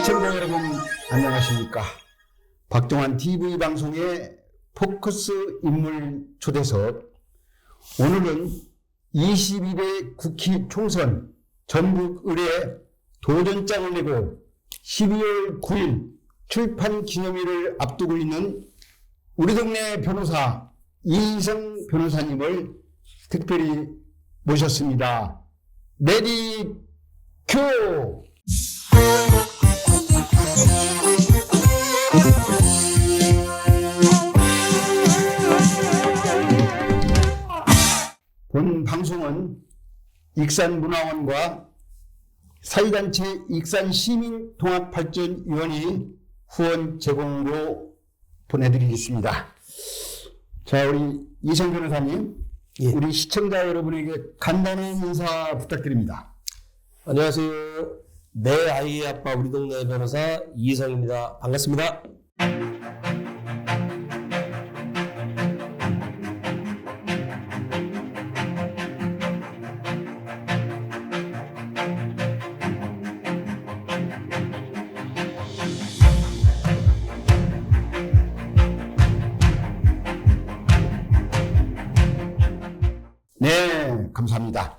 시청자 여러분 안녕하십니까? 박종환 TV 방송의 포커스 인물 초대석. 오늘은 21대 국회 총선 전국 의뢰 도전장을 내고 12월 9일 출판 기념일을 앞두고 있는 우리 동네 변호사 이희성 변호사님을 특별히 모셨습니다. 레디 큐! 본 방송은 익산문화원과 사회단체 익산시민통합발전위원회 후원 제공으로 보내드리겠습니다. 자, 우리 이희성 변호사님, 예. 우리 시청자 여러분에게 간단한 인사 부탁드립니다. 안녕하세요. 내 아이의 아빠 우리 동네 변호사 이희성입니다. 반갑습니다. 네, 감사합니다.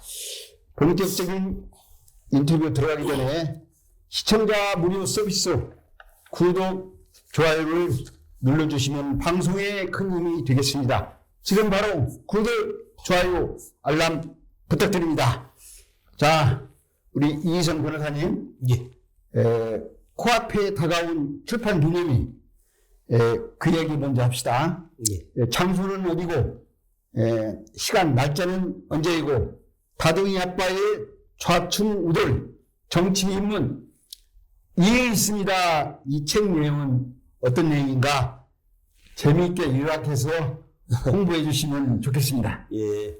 본격적인 인터뷰 들어가기 전에 시청자 무료 서비스 구독, 좋아요를 눌러주시면 방송에 큰 힘이 되겠습니다. 지금 바로 구독, 좋아요, 알람 부탁드립니다. 자, 우리 이희성 변호사님, 예. 코앞에 다가온 출판 기념일, 그 얘기 먼저 합시다. 예. 장소는 어디고, 시간, 날짜는 언제이고, 다둥이 아빠의 좌충 우돌, 정치 입문, 이에 있습니다. 이 책 내용은 어떤 내용인가? 재미있게 요약해서 홍보해 주시면 좋겠습니다. 예.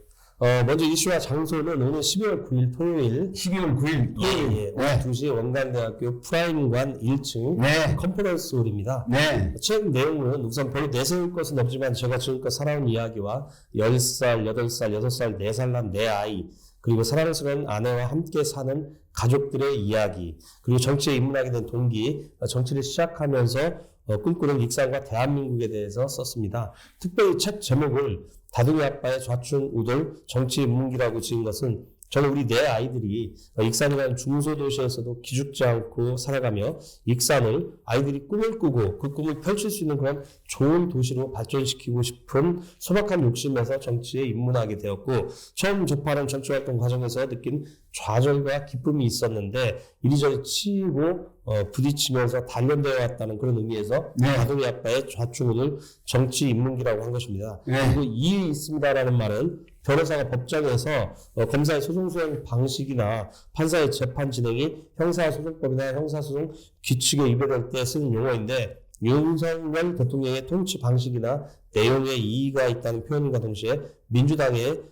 먼저 이슈와 장소는 오늘 12월 9일 토요일 12월 9일. 예. 오후 2시에 원광대학교 프라임관 1층 네. 컨퍼런스홀입니다. 네. 책 내용은 우선 별로 내세울 것은 없지만 제가 지금껏 살아온 이야기와 10살, 8살, 6살, 4살 난 내 아이, 그리고 사랑스러운 아내와 함께 사는 가족들의 이야기, 그리고 정치에 입문하게 된 동기, 정치를 시작하면서 꿈꾸는 익산과 대한민국에 대해서 썼습니다. 특별히 책 제목을 다둥이 아빠의 좌충 우돌 정치 입문기라고 지은 것은 저는 우리 내 아이들이 익산이라는 중소도시에서도 기죽지 않고 살아가며 익산을 아이들이 꿈을 꾸고 그 꿈을 펼칠 수 있는 그런 좋은 도시로 발전시키고 싶은 소박한 욕심에서 정치에 입문하게 되었고, 처음 접하는 정치활동 과정에서 느낀 좌절과 기쁨이 있었는데 이리저리 치이고 부딪히면서 단련되어 왔다는 그런 의미에서 네. 다둥이 아빠의 좌충우돌 정치 입문기라고 한 것입니다. 네. 그리고 이 있습니다라는 말은 변호사가 법정에서 검사의 소송 수행 방식이나 판사의 재판 진행이 형사소송법이나 형사소송 규칙에 위배될 때 쓰는 용어인데, 윤석열 대통령의 통치 방식이나 내용에 이의가 있다는 표현과 동시에 민주당의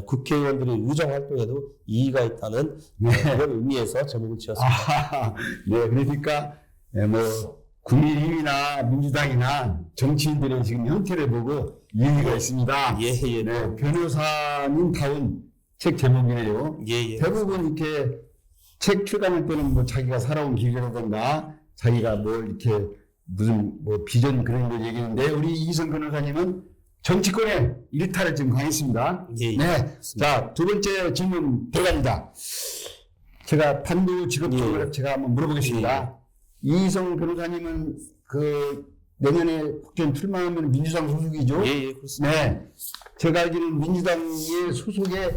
국회의원들의 의정 활동에도 이의가 있다는 그런 의미에서 제목을 지었습니다. 네, 그러니까 국민의힘이나 민주당이나 정치인들의 지금 형태를 보고 이의가 있습니다. 예. 네, 변호사님다운 책 제목이네요. 예. 대부분 이렇게 책 출간할 때는 뭐 자기가 살아온 길이라든가 자기가 뭘 이렇게 무슨 비전 그런 걸 얘기하는데, 우리 이희성 변호사님은 정치권의 일탈을 지금 강했습니다. 예. 네. 자, 두 번째 질문 들어갑니다. 제가 단도 직업적으로 제가 한번 물어보겠습니다. 이희성 변호사님은 내년에 국회의원 출마하면 민주당 소속이죠? 예, 그렇습니다. 네. 제가 알기로는 민주당의 소속에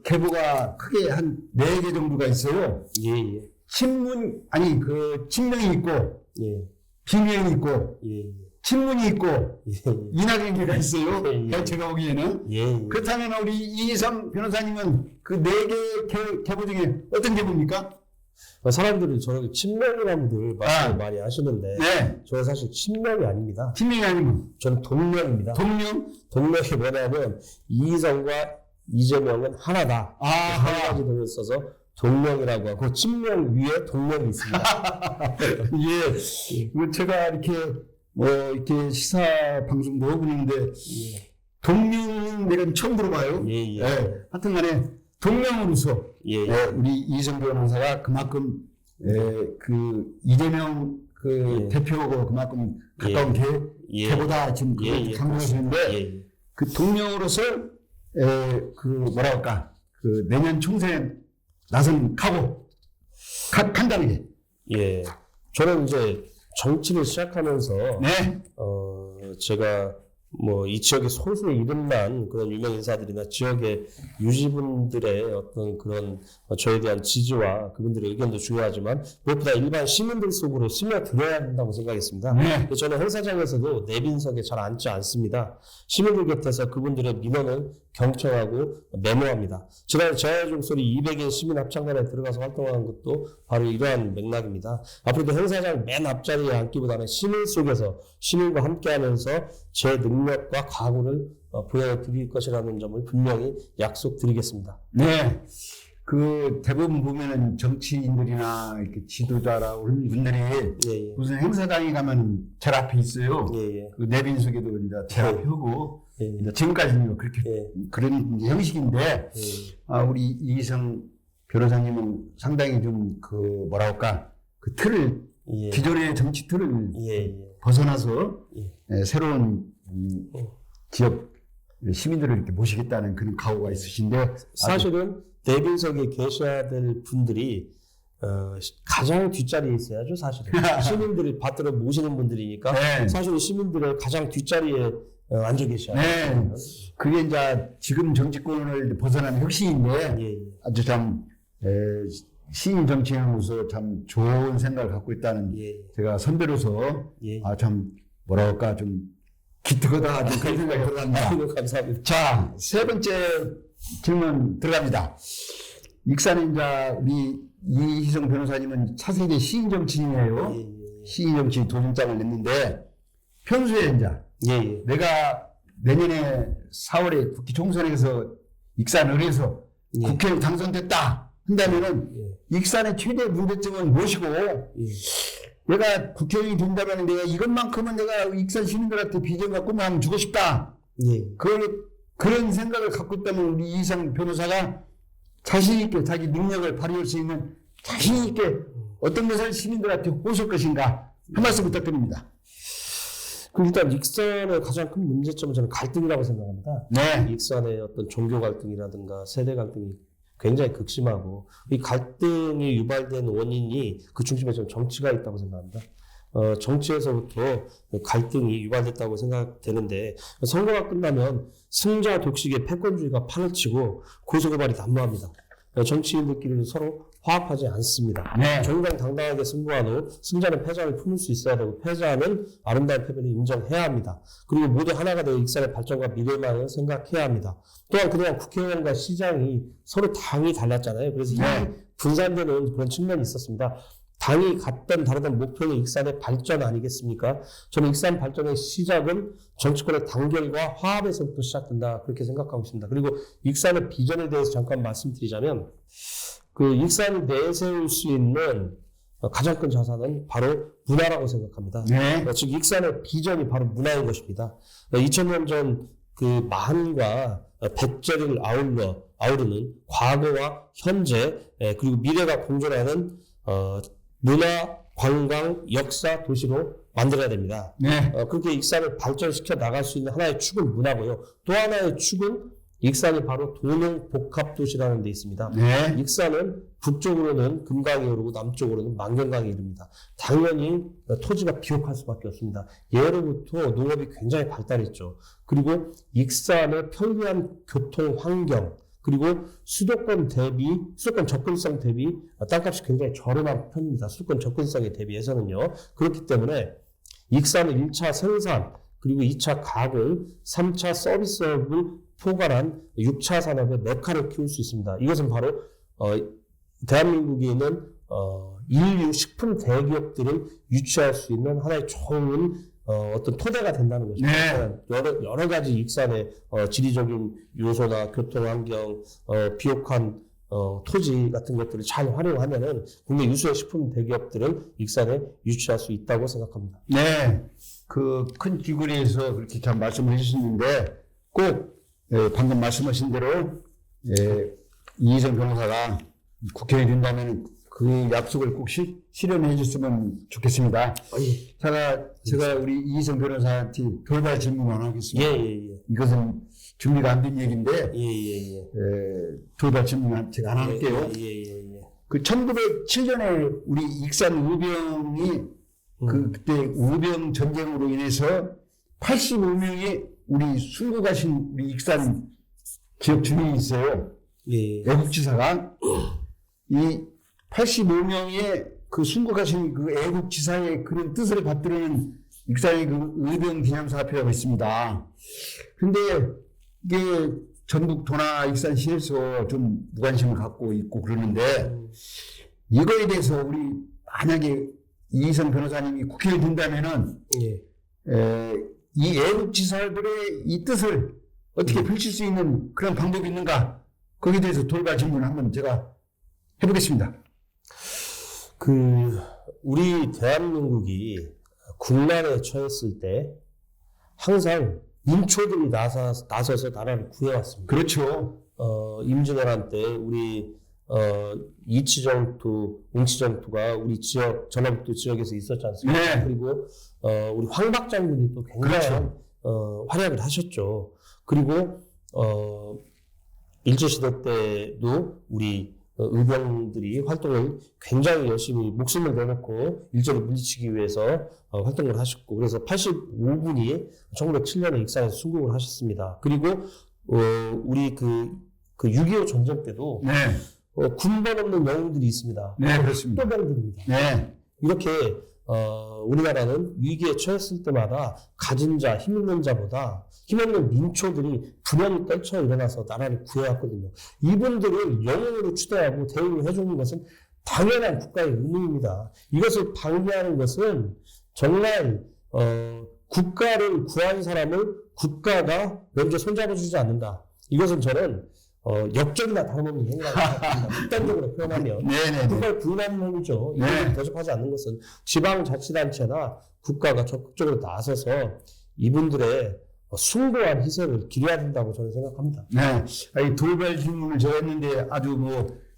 계보가 크게 한 4개 정도가 있어요. 예. 친명이 있고, 예. 비명이 있고, 예. 친문이 있고, 예. 이낙연계가 있어요. 예. 제가 보기에는. 예. 그렇다면 우리 이희성 변호사님은 그 4개 계보 중에 어떤 계보입니까? 사람들이 저를 친명이라고들 말씀을 많이 하시는데, 네. 저는 사실 친명이 아닙니다. 친명이 아니면 저는 동명입니다. 동명? 동명이 뭐냐면 이희성과 이재명은 하나다. 한 가지 동을 써서 동명이라고 하고, 친명 위에 동명이 있습니다. 예. 제가 이렇게 시사 방송도 하고 있는데, 동명은 내가 처음 들어봐요. 예. 하여튼 간에 동명으로서 예. 우리 이희성 변호사가 그만큼 그 이재명 그 예. 대표하고 그만큼 가까운 예. 개보다 지금 강조하시는데 예. 그 동료로서 그 뭐랄까 그 내년 총선에 나선 각오 간단하게. 예. 저는 이제 정치를 시작하면서 네. 제가 뭐 이 지역의 소수 이름난 그런 유명 인사들이나 지역의 유지분들의 어떤 그런 저에 대한 지지와 그분들의 의견도 중요하지만 무엇보다 일반 시민들 속으로 스며들어야 한다고 생각했습니다. 네. 저는 행사장에서도 내빈석에 잘 앉지 않습니다. 시민들 곁에서 그분들의 민원을 경청하고 메모합니다. 지난해 저의 종소리 200인 시민 합창단에 들어가서 활동한 것도 바로 이러한 맥락입니다. 앞으로도 행사장 맨 앞자리에 앉기보다는 시민 속에서 시민과 함께하면서 제 능력과 각오를 보여드릴 것이라는 점을 분명히 약속드리겠습니다. 네. 그 대부분 보면은 정치인들이나 이렇게 지도자라고 하는 분들이 예. 무슨 행사장에 가면 제일 앞에 있어요. 예. 그 내빈석에도 이제 제일 앞에 오고 예. 이제 지금까지는 그렇게 예. 그런 이제 형식인데 예. 우리 이희성 변호사님은 상당히 좀 그 뭐라 할까 그 틀을 예. 기존의 정치 틀을 예. 벗어나서 예. 새로운 지역 시민들을 이렇게 모시겠다는 그런 각오가 있으신데 사실은 내빈석에 계셔야 될 분들이 가장 뒷자리에 있어야죠. 사실은 시민들을 받들어 모시는 분들이니까 네. 사실은 시민들을 가장 뒷자리에 앉아 계셔야 네. 그게 이제 지금 정치권을 벗어나는 혁신인데 예. 아주 참 시민 정치인으로서 참 좋은 생각을 갖고 있다는 예. 제가 선배로서 예. 참 뭐라 할까 좀 기특하다 좀 그런 생각이 들어갑니다. 아이고, 감사합니다. 자, 세 번째 질문 들어갑니다. 익산에 이제 우리 이희성 변호사님은 차세대 시인 정치인이에요. 예. 시인 정치인 도전장을 냈는데 평소에 이제 예. 내가 내년에 4월에 국회 총선에서 익산을해서 예. 국회에 당선됐다 한다면은 익산의 최대 문제점은 무엇이고 내가 국회의원이 된다면 내가 이것만큼은 내가 익산 시민들한테 비전과 꿈을 한번 주고 싶다. 예. 그런 생각을 갖고 있다면 우리 이희성 변호사가 자신 있게 자기 능력을 발휘할 수 있는 자신 있게 어떤 것을 시민들한테 보실 것인가 한 말씀 부탁드립니다. 일단 익산의 가장 큰 문제점은 저는 갈등이라고 생각합니다. 네. 익산의 어떤 종교 갈등이라든가 세대 갈등이 굉장히 극심하고 이 갈등이 유발된 원인이 그 중심에 저는 정치가 있다고 생각합니다. 정치에서부터 갈등이 유발됐다고 생각되는데 선거가 끝나면 승자 독식의 패권주의가 판을 치고 고소고발이 난무합니다. 정치인들끼리도 서로 화합하지 않습니다. 네. 정당당당하게 승부한 후 승자는 패자를 품을 수 있어야 되고 패자는 아름다운 패배를 인정해야 합니다. 그리고 모두 하나가 되어 익산의 발전과 미래만을 생각해야 합니다. 또한 그동안 국회의원과 시장이 서로 당이 달랐잖아요. 그래서 이 분산되는 그런 측면이 있었습니다. 당이 같던 다르던 목표는 익산의 발전 아니겠습니까? 저는 익산 발전의 시작은 정치권의 단결과 화합에서부터 시작된다 그렇게 생각하고 있습니다. 그리고 익산의 비전에 대해서 잠깐 말씀드리자면 그 익산을 내세울 수 있는 가장 큰 자산은 바로 문화라고 생각합니다. 네. 즉 익산의 비전이 바로 문화인 것입니다. 2000년 전 그 만과 백제를 아우르는 과거와 현재 그리고 미래가 공존하는 문화, 관광, 역사 도시로 만들어야 됩니다. 네. 그렇게 익산을 발전시켜 나갈 수 있는 하나의 축은 문화고요. 또 하나의 축은 익산이 바로 도농복합도시라는 데 있습니다. 네. 익산은 북쪽으로는 금강이 흐르고 남쪽으로는 만경강이 흐릅니다. 당연히 토지가 비옥할 수밖에 없습니다. 예로부터 농업이 굉장히 발달했죠. 그리고 익산의 편리한 교통 환경 그리고 수도권 접근성 대비 땅값이 굉장히 저렴한 편입니다. 수도권 접근성에 대비해서는요. 그렇기 때문에 익산은 1차 생산 그리고 2차 가공, 3차 서비스업을 포괄한 6차 산업의 메카를 키울 수 있습니다. 이것은 바로 대한민국에 있는 인류 식품 대기업들을 유치할 수 있는 하나의 좋은 어떤 토대가 된다는 것입니다. 네. 여러 가지 익산의 지리적인 요소나 교통 환경, 비옥한 토지 같은 것들을 잘 활용하면은 국내 유수의 식품 대기업들을 익산에 유치할 수 있다고 생각합니다. 네. 그 큰 귀걸이에서 그렇게 참 말씀을 해주셨는데 꼭 방금 말씀하신 대로 이희성 변호사가 국회의원이 된다면 그 약속을 꼭 실현해 줬으면 좋겠습니다. 예. 제가 우리 이희성 변호사한테 돌발 질문 하나 하겠습니다. 예. 이것은 준비가 안 된 얘기인데 예. 돌발 질문 제가 하나 할게요. 예. 그 1907년에 우리 익산 우병이 그때 우병 전쟁으로 인해서 85명이 우리 순고 가신 우리 익산 지역 주민이 있어요. 예. 애국지사가 이 85명의 그 순고 가신 그 애국지사의 그런 뜻을 받들어는 익산의 그 의병 기념사업회라고 있습니다. 근데 이게 전북 도나 익산시에서 좀 무관심을 갖고 있고 그러는데 이거에 대해서 우리 만약에 이희성 변호사님이 국회에 든다면은 이 애국지사들의 이 뜻을 어떻게 펼칠 수 있는 그런 방법이 있는가? 거기에 대해서 돌발 질문 한번 제가 해보겠습니다. 우리 대한민국이 국난에 처했을 때 항상 민초들이 나서서 나라를 구해왔습니다. 그렇죠. 임진왜란 때 우리 이치정투, 웅치정투가 우리 지역, 전라북도 지역에서 있었지 않습니까? 네. 그리고 우리 황박장군이 또 굉장히 활약을 하셨죠. 그리고 일제시대 때도 우리 의병들이 활동을 굉장히 열심히 목숨을 내놓고 일제를 물리치기 위해서 활동을 하셨고, 그래서 85분이 1907년에 익산에서 순국을 하셨습니다. 그리고 우리 그 6.25 전쟁 때도 군번 없는 영웅들이 있습니다. 네, 그렇습니다. 특도병들입니다. 네. 이렇게 우리나라는 위기에 처했을 때마다 가진 자, 힘 있는 자보다 힘없는 민초들이 분연히 떨쳐 일어나서 나라를 구해왔거든요. 이분들을 영웅으로 추대하고 대우를 해주는 것은 당연한 국가의 의무입니다. 이것을 방해하는 것은 정말 국가를 구한 사람을 국가가 먼저 손잡아주지 않는다. 이것은 저는 역적이나 다름없는 행위라고 생각합니다. 극단적으로 표현하면 국가를 부인하는 행위죠. 이것을 대접하지 않는 것은 지방자치단체나 국가가 적극적으로 나서서 이분들의 숭고한 희생을 기려야 된다고 저는 생각합니다. 네, 돌발 질문을 제가 했는데 아주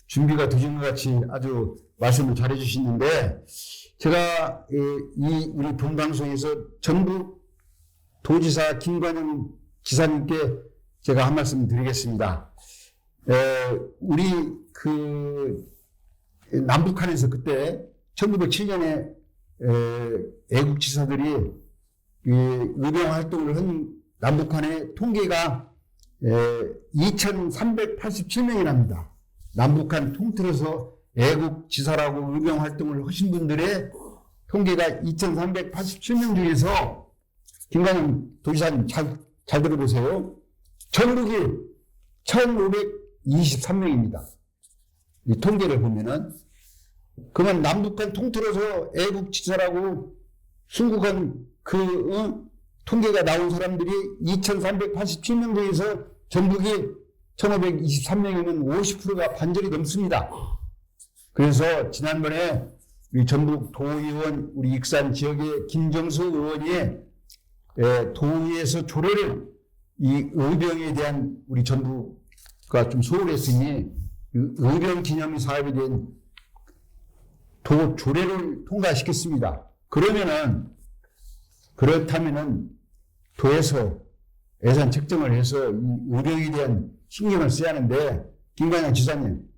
준비가 되신 것 같이 아주 말씀을 잘해 주시는데, 제가 우리 본방송에서 전북 도지사 김관영 지사님께 제가 한 말씀 드리겠습니다. 우리 남북한에서 그때 1907년에 애국지사들이 의병 활동을 한 남북한의 통계가 2,387명이랍니다. 남북한 통틀어서 애국지사라고 의병 활동을 하신 분들의 통계가 2,387명 중에서 김관영 도지사님 잘 들어보세요. 전북이 1,523명입니다. 이 통계를 보면은, 그러면 남북한 통틀어서 애국지사라고 순국한 통계가 나온 사람들이 2,387명 중에서 전북이 1,523명이면 50%가 반절이 넘습니다. 그래서 지난번에 우리 전북 도의원, 우리 익산 지역의 김정수 의원이 도의에서 조례를 이 의병에 대한 우리 전북가 좀 소홀했으니 의병 기념 사업에 대한 도 조례를 통과시켰습니다. 그렇다면은 도에서 예산 책정을 해서 이 의병에 대한 신경을 써야 하는데, 김관영 지사님,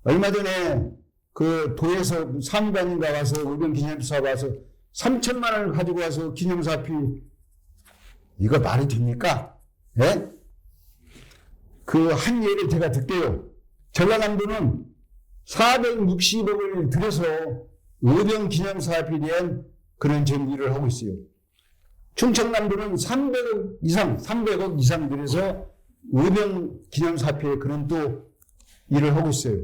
얼마 전에 그 도에서 사무관인가 와서 의병 기념사업 와서 3천만 원을 가지고 와서 기념사업비, 이거 말이 됩니까? 예? 한 예를 제가 들게요. 전라남도는 460억을 들여서 의병 기념사업에 대한 그런 일을 하고 있어요. 충청남도는 300억 이상 들여서 의병 기념사업에 그런 또 일을 하고 있어요.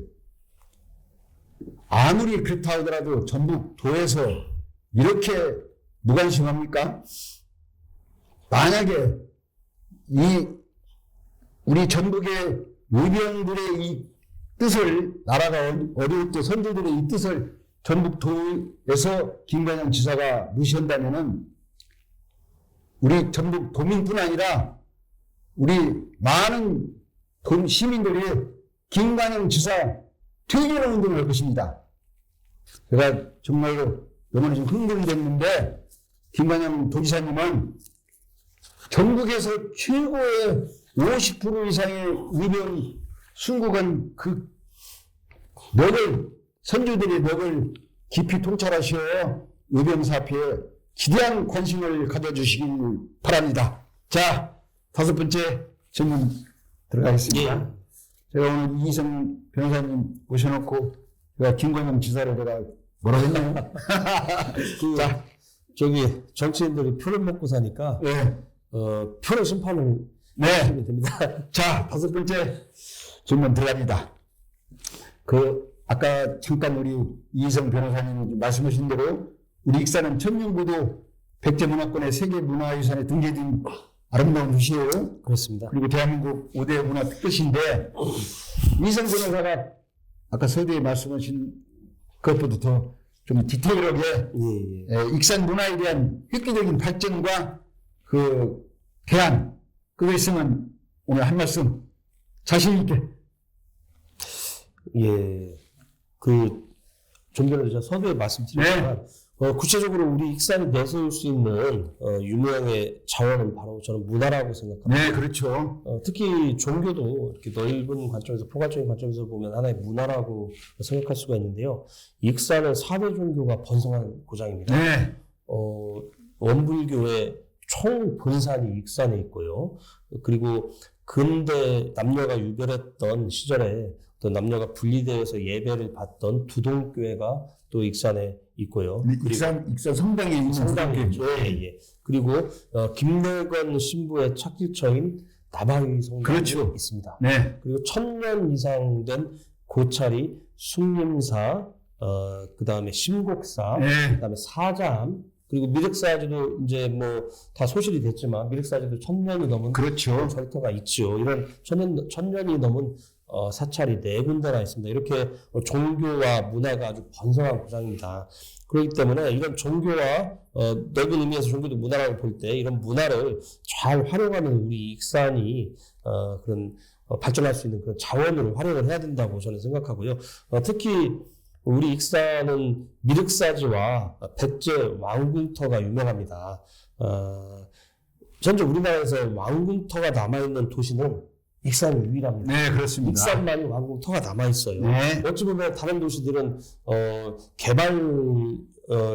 아무리 그렇다 하더라도 전북 도에서 이렇게 무관심합니까? 만약에 우리 전북의 의병들의 이 뜻을, 나라가 어려울 때 선조들의 이 뜻을 전북도에서 김관영 지사가 무시한다면은 우리 전북 도민뿐 아니라 우리 많은 시민들이 김관영 지사 퇴진을 운동을 할 것입니다. 제가 정말로 너무나 좀 흥분이 됐는데, 김관영 도지사님은 전국에서 최고의 50% 이상의 의병 순국은 그 벽을, 선조들의 벽을 깊이 통찰하시어 의병사피에 기대한 관심을 가져주시길 바랍니다. 자, 5번째 질문 들어가겠습니다. 제가 오늘 이희성 변호사님 모셔놓고 제가 김관영 지사를 제가 뭐라고 했나요? 자, 저기 정치인들이 표를 먹고 사니까 네. 표를 심판을 네. 하시면 됩니다. 자, 5번째 질문 들어갑니다. 아까 잠깐 우리 이희성 변호사님이 말씀하신 대로 우리 익산은 천년구도 백제문화권의 세계문화유산에 등재된 아름다운 도시예요. 그렇습니다. 그리고 대한민국 5대 문화 특별시인데 이희성 변호사가 아까 서두에 말씀하신 것보다 더 좀 디테일하게 익산 문화에 대한 획기적인 발전과 그 대안 그거 있으면 오늘 한 말씀 자신 있게. 예, 좀 전에 제가 서두에 말씀드렸지만 구체적으로 우리 익산이 내세울 수 있는 유명의 자원은 바로 저는 문화라고 생각합니다. 네, 그렇죠. 특히 종교도 이렇게 넓은 관점에서 포괄적인 관점에서 보면 하나의 문화라고 생각할 수가 있는데요. 익산은 4대 종교가 번성한 고장입니다. 네. 원불교의 총 본산이 익산에 있고요. 그리고 근대 남녀가 유별했던 시절에 또 남녀가 분리되어서 예배를 받던 두동교회가 또 익산에 있고요. 익산 성당에 있는 성당이 있죠. 예. 그리고 김내건 신부의 착지처인 나바위 성당이 그렇죠. 있습니다. 네. 그리고 1000년 이상 된 고찰이 숭림사, 그다음에 심곡사, 네. 그다음에 사자암, 그리고 미륵사지도 이제 뭐 다 소실이 됐지만 미륵사지도 1000년이 넘은 그렇죠. 절터가 있죠. 이런 1000년이 넘은 사찰이 4군데나 있습니다. 이렇게 종교와 문화가 아주 번성한 고장입니다. 그렇기 때문에 이런 종교와 넓은 의미에서 종교도 문화라고 볼 때 이런 문화를 잘 활용하는 우리 익산이 그런 발전할 수 있는 그런 자원으로 활용을 해야 된다고 저는 생각하고요. 특히 우리 익산은 미륵사지와 백제 왕궁터가 유명합니다. 현재 우리나라에서 왕궁터가 남아있는 도시는 익산이 유일합니다. 네, 그렇습니다. 익산만이 왕궁터가 남아있어요. 네. 어찌 보면 다른 도시들은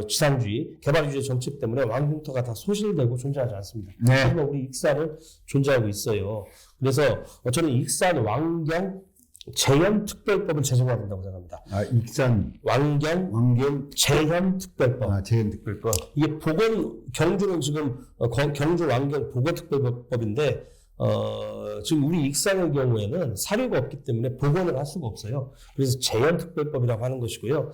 지상주의, 개발주의 정책 때문에 왕궁터가 다 소실되고 존재하지 않습니다. 네. 하지만 우리 익산은 존재하고 있어요. 그래서 저는 익산 왕경 재현특별법을 제정해야 된다고 생각합니다. 익산 왕경 재현특별법. 재현특별법. 이게 경주는 지금 경주 왕경 보건특별법인데 지금 우리 익산의 경우에는 사료가 없기 때문에 복원을 할 수가 없어요. 그래서 재현특별법이라고 하는 것이고요.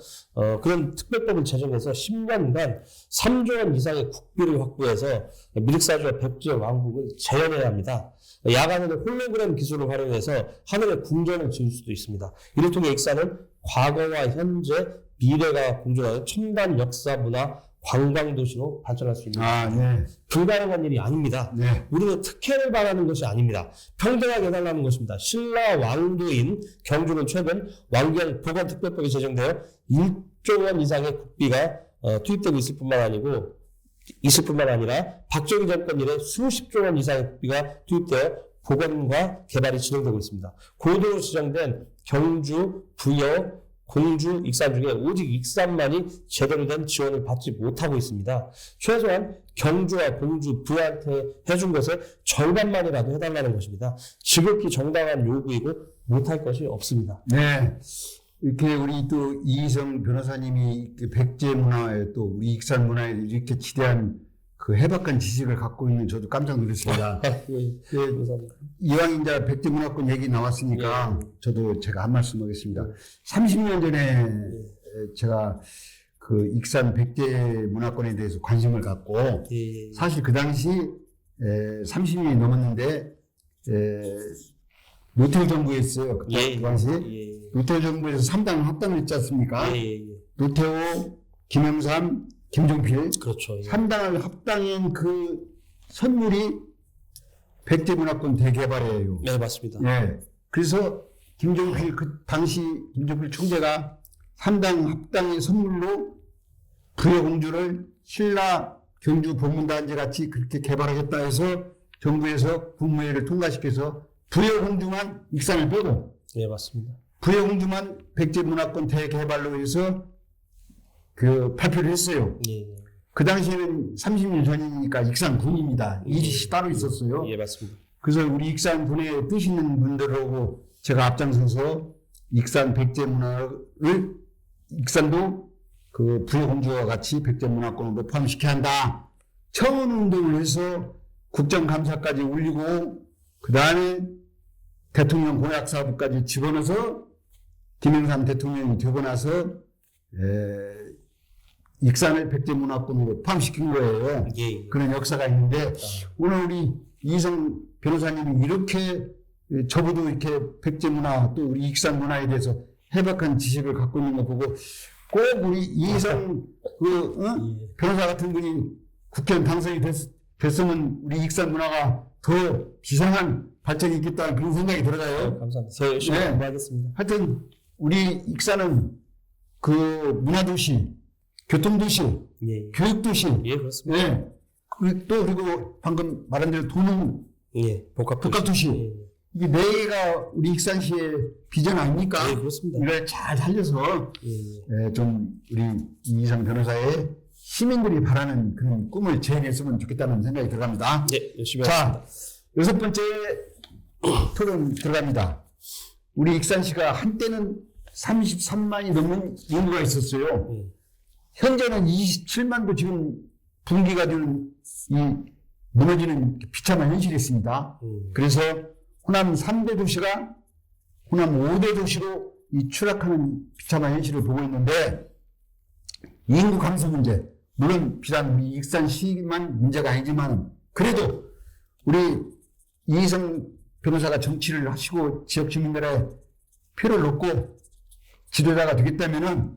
그런 특별법을 제정해서 10년간 3조 원 이상의 국비를 확보해서 미륵사주와 백제 왕국을 재현해야 합니다. 야간에는 홀로그램 기술을 활용해서 하늘에 궁전을 지을 수도 있습니다. 이를 통해 익산은 과거와 현재, 미래가 공존하는 첨단 역사, 문화, 관광도시로 발전할 수 있는 네. 불가능한 일이 아닙니다. 네. 우리는 특혜를 바라는 것이 아닙니다. 평등하게 해달라는 것입니다. 신라 왕도인 경주는 최근 왕경 보건특별법이 제정되어 1조 원 이상의 국비가 투입되고 있을 뿐만 아니라 박정희 정권 이래 수십조 원 이상의 국비가 투입되어 보건과 개발이 진행되고 있습니다. 고도로 지정된 경주, 부여, 공주, 익산 중에 오직 익산만이 제대로 된 지원을 받지 못하고 있습니다. 최소한 경주와 공주, 부여한테 해준 것의 절반만이라도 해달라는 것입니다. 지극히 정당한 요구이고 못할 것이 없습니다. 네. 이렇게 우리 또 이희성 변호사님이 백제 문화에 또 우리 익산 문화에 이렇게 지대한 그 해박한 지식을 갖고 있는 저도 깜짝 놀랐습니다. 감사합니다. 이왕 이제 백제 문화권 얘기 나왔으니까 저도 제가 한 말씀 하겠습니다. 30년 전에 제가 그 익산 백제 문화권에 대해서 관심을 갖고 사실 그 당시 30년이 넘었는데 노태우 정부에 있어요. 그 당시 노태우 정부에서 3당 합당을 했지 않습니까? 노태우, 김영삼, 김종필 그렇죠. 3당을 합당한 그 선물이 백제문화권 대개발이에요. 네, 맞습니다. 예. 그래서 김종필 그 당시 김종필 총재가 3당 합당의 선물로 부여공주를 신라 경주 복문단지 같이 그렇게 개발하겠다 해서 정부에서 국무회의를 통과시켜서 부여공주만 익산을 빼고 예, 맞습니다. 부여공주만 백제문화권 대개발로 해서 발표를 했어요. 예, 그 당시에는 30년 전이니까 익산군입니다. 이짓이 따로 있었어요. 예, 맞습니다. 그래서 우리 익산군에 뜻 있는 분들하고 제가 앞장서서 익산 백제문화를 익산도 그 부여공주와 같이 백제문화권으로 포함시켜야 한다. 청원운동을 해서 국정감사까지 올리고 그 다음에 대통령 공약사업까지 집어넣어서 김영삼 대통령이 되고 나서 익산을 백제문화권으로 포함시킨 거예요. 예. 그런 역사가 있는데 오늘 우리 이성 변호사님이 이렇게 저보도 이렇게 백제문화 또 우리 익산 문화에 대해서 해박한 지식을 갖고 있는 거 보고 꼭 우리 이성 변호사 같은 분이 국회의원 당선이 됐으면 우리 익산 문화가 더 비상한 발전이 있겠다는 그런 생각이 들어요. 감사합니다. 더 열심히 네. 공부하겠습니다. 하여튼 우리 익산은 그 문화도시, 교통도시, 예, 교육도시, 예, 그렇습니다. 네. 그리고 방금 말한 대로 도농, 예, 복합도시. 예, 이게 네 개가 우리 익산시의 비전 아닙니까? 예, 그렇습니다. 이걸 잘 살려서 예, 좀 우리 이희성 변호사의 시민들이 바라는 그런 꿈을 재현했으면 좋겠다는 생각이 들어갑니다. 예, 열심히 자, 하겠습니다. 6번째 토론 들어갑니다. 우리 익산시가 한때는 33만이 넘는 인구가 있었어요. 현재는 27만도 지금 분기가 되는 이 무너지는 비참한 현실이 있습니다. 그래서 호남 3대 도시가 호남 5대 도시로 이 추락하는 비참한 현실을 보고 있는데 인구 감소 문제, 물론 비단 우리 익산시만 문제가 아니지만 그래도 우리 이희성 변호사가 정치를 하시고 지역 주민들의 표를 놓고 지도자가 되겠다면은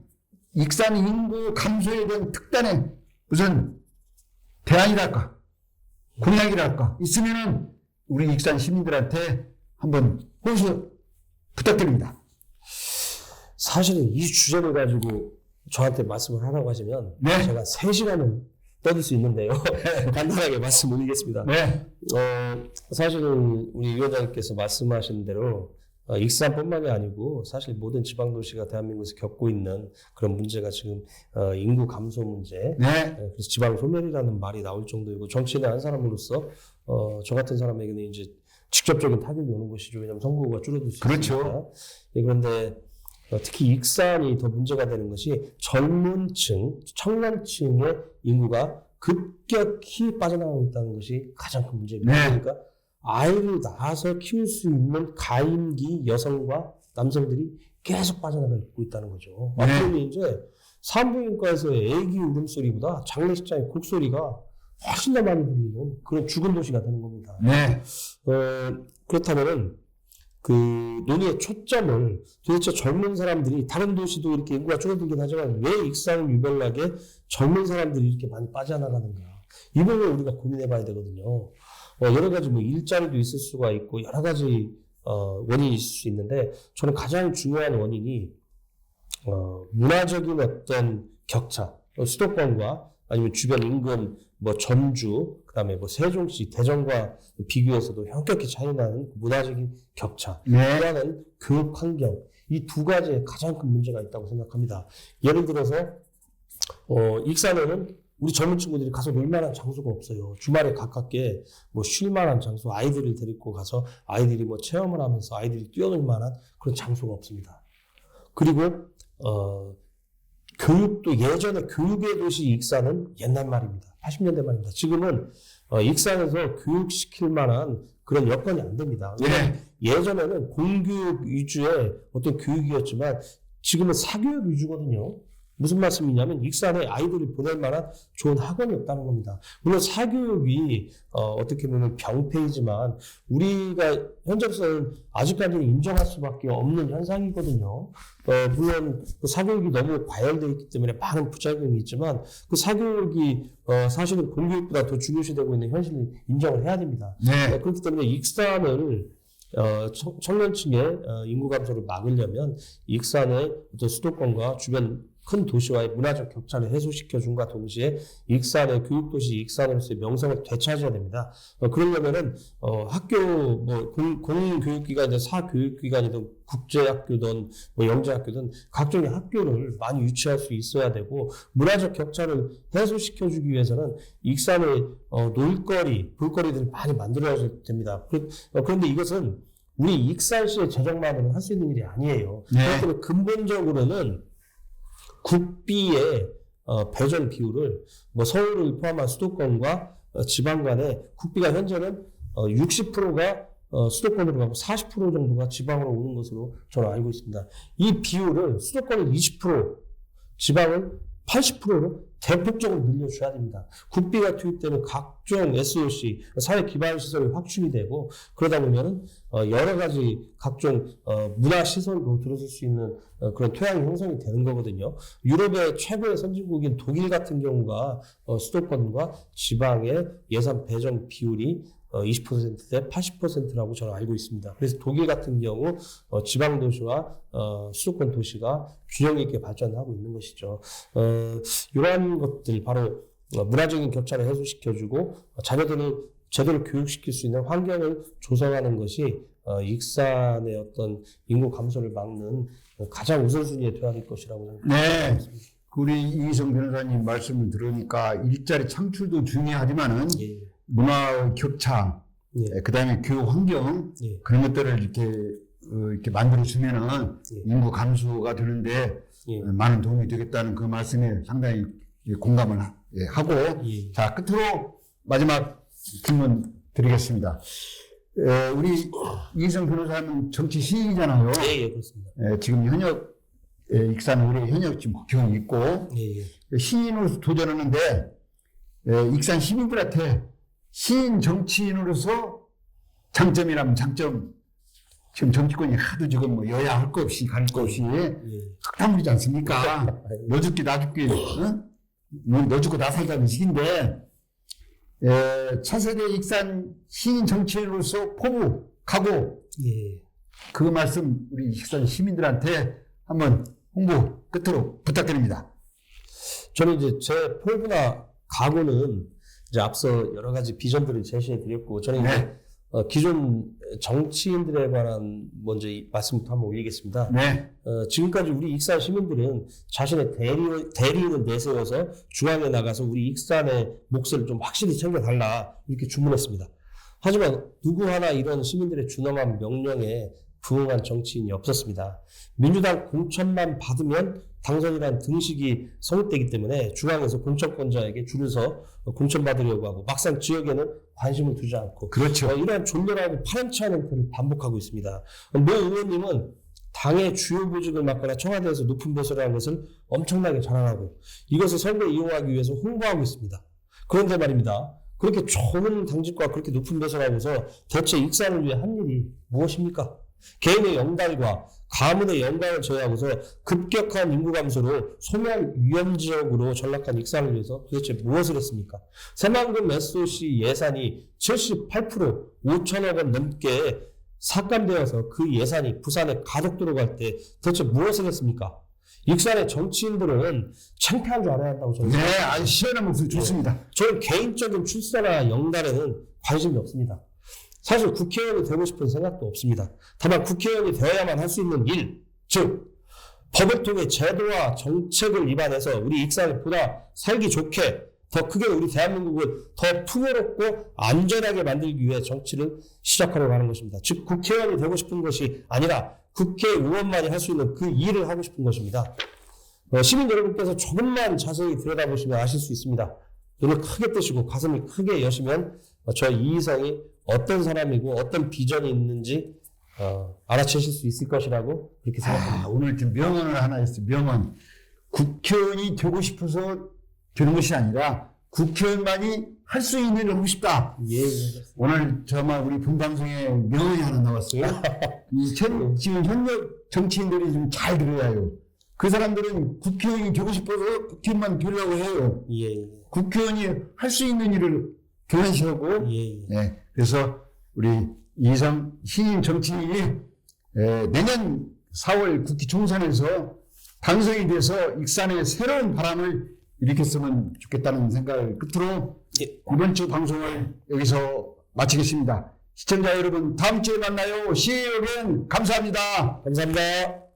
익산 인구 감소에 대한 특단의 무슨 대안이랄까 공약이랄까 있으면은 우리 익산 시민들한테 한번 호소 부탁드립니다. 사실은 이 주제를 가지고 저한테 말씀을 하라고 하시면 네. 제가 3시간은 떠들 수 있는데요. 간단하게 말씀 올리겠습니다. 네. 사실은 우리 위원장님께서 말씀하신 대로 익산뿐만이 아니고 사실 모든 지방도시가 대한민국에서 겪고 있는 그런 문제가 지금 인구 감소 문제, 네. 그래서 지방 소멸이라는 말이 나올 정도이고 정치인의 한 사람으로서 저 같은 사람에게는 이제 직접적인 타격이 오는 것이죠. 왜냐하면 선거가 줄어들 수 그렇죠. 있으니까. 예, 그런데 특히 익산이 더 문제가 되는 것이 젊은 층, 청년층의 인구가 급격히 빠져나가고 있다는 것이 가장 큰 문제입니다. 네. 그러니까 아이를 낳아서 키울 수 있는 가임기 여성과 남성들이 계속 빠져나가고 있다는 거죠. 네. 그러면 이제 산부인과에서의 애기 울음소리보다 장례식장의 곡소리가 훨씬 더 많이 들리는 그런 죽은 도시가 되는 겁니다. 네. 그렇다면은 그 논의의 초점을 도대체 젊은 사람들이 다른 도시도 이렇게 인구가 줄어들긴 하지만 왜 익산은 유별나게 젊은 사람들이 이렇게 많이 빠져나가는가 이 부분을 우리가 고민해 봐야 되거든요. 여러 가지 뭐 일자리도 있을 수가 있고 여러 가지 원인이 있을 수 있는데 저는 가장 중요한 원인이 문화적인 어떤 격차, 수도권과 아니면 주변 인근 뭐 전주, 그다음에 뭐 세종시, 대전과 비교해서도 현격히 차이나는 문화적인 격차, 네. 또한은 교육 환경, 이 두 가지에 가장 큰 문제가 있다고 생각합니다. 예를 들어서 익산에는 우리 젊은 친구들이 가서 놀 만한 장소가 없어요. 주말에 가깝게 뭐 쉴 만한 장소, 아이들을 데리고 가서 아이들이 뭐 체험을 하면서 아이들이 뛰어놀 만한 그런 장소가 없습니다. 그리고 교육도 예전에 교육의 도시 익산은 옛날 말입니다. 80년대 말입니다. 지금은 익산에서 교육시킬 만한 그런 여건이 안 됩니다. 네. 예전에는 공교육 위주의 어떤 교육이었지만 지금은 사교육 위주거든요. 무슨 말씀이냐면 익산에 아이들을 보낼 만한 좋은 학원이 없다는 겁니다. 물론 사교육이 어떻게 보면 병폐이지만 우리가 현재로서는 아직까지는 인정할 수밖에 없는 현상이거든요. 물론 그 사교육이 너무 과열되어 있기 때문에 많은 부작용이 있지만 그 사교육이 사실은 공교육보다 더 중요시되고 있는 현실을 인정을 해야 됩니다. 네. 그렇기 때문에 익산을 청년층의 인구 감소를 막으려면 익산의 어떤 수도권과 주변 큰 도시와의 문화적 격차를 해소시켜준과 동시에 익산의 교육도시 익산으로서의 명성을 되찾아야 됩니다. 그러려면은 학교 뭐 공교육기관이든 사교육기관이든 국제학교든 뭐 영재학교든 각종의 학교를 많이 유치할 수 있어야 되고 문화적 격차를 해소시켜주기 위해서는 익산의 놀거리, 볼거리들을 많이 만들어야 됩니다. 그런데 이것은 우리 익산시의 재정만으로는 할 수 있는 일이 아니에요. 네. 그렇기 때문에 근본적으로는 국비의 배정 비율을 뭐 서울을 포함한 수도권과 지방 간에 국비가 현재는 60%가 수도권으로 가고 40% 정도가 지방으로 오는 것으로 저는 알고 있습니다. 이 비율을 수도권은 20%, 지방은 80%로 대폭적으로 늘려줘야 됩니다. 국비가 투입되는 각종 SOC, 사회 기반 시설이 확충이 되고 그러다 보면은 여러 가지 각종 문화 시설도 들어설 수 있는 그런 토양이 형성이 되는 거거든요. 유럽의 최고의 선진국인 독일 같은 경우가 수도권과 지방의 예산 배정 비율이 20%대 80%라고 저는 알고 있습니다. 그래서 독일 같은 경우 지방 도시와 수도권 도시가 균형 있게 발전하고 있는 것이죠. 이러한 것들 바로 문화적인 격차를 해소시켜주고 자녀들을 제대로 교육시킬 수 있는 환경을 조성하는 것이 익산의 어떤 인구 감소를 막는 가장 우선순위에 되어야 될 것이라고 생각합니다. 네. 우리 이희성 변호사님 말씀을 들으니까 일자리 창출도 중요하지만은 예. 문화 격차, 예. 그다음에 교육 환경 예. 그런 것들을 이렇게 만들어주면은 예. 인구 감소가 되는데 예. 많은 도움이 되겠다는 그 말씀에 상당히 공감을 하고 예. 자 끝으로 마지막 질문 드리겠습니다. 우리 이희성 변호사는 정치 시인이잖아요. 예, 그렇습니다. 지금 현역 익산 의뢰 현역 지금 국회의원이 있고 예. 시인으로서 도전하는데 익산 시민들한테 시인 정치인으로서 장점이라면 장점. 지금 정치권이 하도 지금 뭐 여야 할 거 없이 가릴 거 없이 흑탕물이지 않습니까? 너 죽기 나 죽기, 너 죽고 나 살자는 식인데 차세대 익산 시인 정치인으로서 포부, 각오 예. 그 말씀 우리 익산 시민들한테 한번 홍보 끝으로 부탁드립니다. 저는 이제 제 포부나 각오는 이제 앞서 여러 가지 비전들을 제시해 드렸고 저는 이제 기존 정치인들에 관한 먼저 이 말씀부터 한번 올리겠습니다. 네. 지금까지 우리 익산 시민들은 자신의 대리인을 내세워서 중앙에 나가서 우리 익산의 몫을 좀 확실히 챙겨달라 이렇게 주문했습니다. 하지만 누구 하나 이런 시민들의 준엄한 명령에 부응한 정치인이 없었습니다. 민주당 공천만 받으면 당선이란 등식이 성립되기 때문에 중앙에서 공천권자에게 줄을 서 공천 받으려고 하고 막상 지역에는 관심을 두지 않고 그렇죠. 이러한 존렬하고 파렴치한 행태를 반복하고 있습니다. 모 의원님은 당의 주요 보직을 맡거나 청와대에서 높은 배설을 한 것을 엄청나게 자랑하고 이것을 선거에 이용하기 위해서 홍보하고 있습니다. 그런데 말입니다. 그렇게 좋은 당직과 그렇게 높은 배설을 하면서 대체 익산을 위해 한 일이 무엇입니까? 개인의 영달과 가문의 영광을 제외하고서 급격한 인구 감소로 소멸 위험 지역으로 전락한 익산을 위해서 도대체 무엇을 했습니까? 새만금 SOC 예산이 78% 5천억 원 넘게 삭감되어서 그 예산이 부산에 가득 들어갈 때 도대체 무엇을 했습니까? 익산의 정치인들은 창피한 줄 알아야 한다고 저는 네, 아주 시원한 목소리 좋습니다. 저는 개인적인 출세나 영달에는 관심이 없습니다. 사실 국회의원이 되고 싶은 생각도 없습니다. 다만 국회의원이 되어야만 할 수 있는 일, 즉 법을 통해 제도와 정책을 위반해서 우리 익산을 보다 살기 좋게 더 크게 우리 대한민국을 더 풍요롭고 안전하게 만들기 위해 정치를 시작하려고 하는 것입니다. 즉 국회의원이 되고 싶은 것이 아니라 국회의원만이 할 수 있는 그 일을 하고 싶은 것입니다. 시민 여러분께서 조금만 자세히 들여다보시면 아실 수 있습니다. 눈을 크게 뜨시고 가슴을 크게 여시면 저 이희성이 어떤 사람이고 어떤 비전이 있는지 알아채실 수 있을 것이라고 그렇게 생각합니다. 오늘 좀 명언을 하나 했어요. 명언. 국회의원이 되고 싶어서 되는 것이 아니라 국회의원만이 할 수 있는 일을 하고 싶다. 예. 오늘 정말 우리 본방송에 명언이 하나 나왔어요. 지금 현역 정치인들이 좀 잘 들어야 해요. 그 사람들은 국회의원이 되고 싶어서 국회의원만 되려고 해요. 예. 국회의원이 할 수 있는 일을 교환시하고 예. 네. 그래서 우리 이성 신인 정치인이 내년 4월 국회 총선에서 당선이 돼서 익산에 새로운 바람을 일으켰으면 좋겠다는 생각을 끝으로 이번 주 방송을 여기서 마치겠습니다. 시청자 여러분, 다음 주에 만나요. See you again. 감사합니다. 감사합니다.